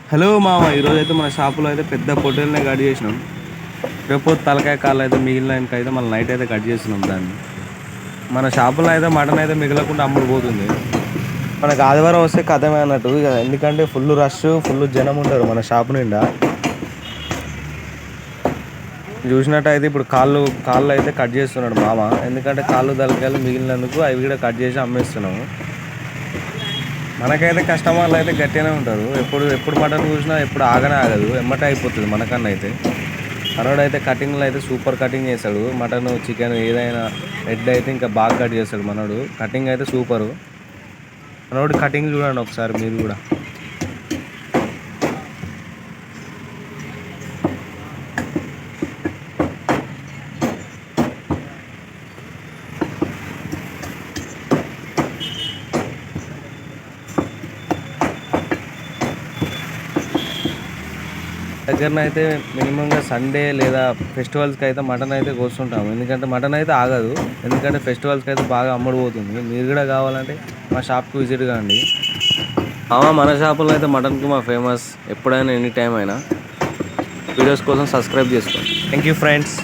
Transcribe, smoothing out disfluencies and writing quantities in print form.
Hello మామ, ఈరోజైతే మన షాపులో అయితే పెద్ద పొట్టేల్ని కట్ చేసినాం. రేపు తలకాయ కాళ్ళు అయితే మిగిలిన అయితే మళ్ళీ నైట్ అయితే కట్ చేస్తున్నాం దాన్ని. మన షాపులో అయితే మటన్ అయితే మిగలకుండా అమ్ముడు పోతుంది. మనకు ఆదివారం వస్తే కథమే అన్నట్టు ఇక, ఎందుకంటే ఫుల్ రష్, ఫుల్ జనం ఉంటారు మన షాపు నిండా. చూసినట్టయితే ఇప్పుడు కాళ్ళు అయితే కట్ చేస్తున్నాడు మామ, ఎందుకంటే కాళ్ళు తలకాయలు మిగిలినందుకు అవి కూడా కట్ చేసి అమ్మేస్తున్నాము. మనకైతే కస్టమర్లు అయితే గట్టిగానే ఉంటారు. ఎప్పుడు ఎప్పుడు మటన్ చూసినా ఎప్పుడు ఆగనే ఆగదు, ఎమ్మటే అయిపోతుంది మనకన్నా అయితే. మనోడు అయితే కటింగ్లో అయితే సూపర్ కటింగ్ చేస్తాడు. మటన్, చికెన్ ఏదైనా, హెడ్ అయితే ఇంకా బాగా కట్ చేస్తాడు మనోడు. కటింగ్ అయితే సూపరు. మనోడు కటింగ్ చూడండి ఒకసారి మీరు కూడా. దగ్గరనైతే మినిమంగా సండే లేదా ఫెస్టివల్స్కి అయితే మటన్ అయితే కోస్తుంటాము. ఎందుకంటే మటన్ అయితే ఆగదు, ఎందుకంటే ఫెస్టివల్స్కి అయితే బాగా అమ్ముడుపోతుంది. మీరు కూడా కావాలంటే మా షాప్కి విజిట్ కాండి. మన షాపులో అయితే మటన్కి మా ఫేమస్. ఎప్పుడైనా ఎనీ టైం అయినా వీడియోస్ కోసం సబ్స్క్రైబ్ చేసుకోండి. Thank you friends.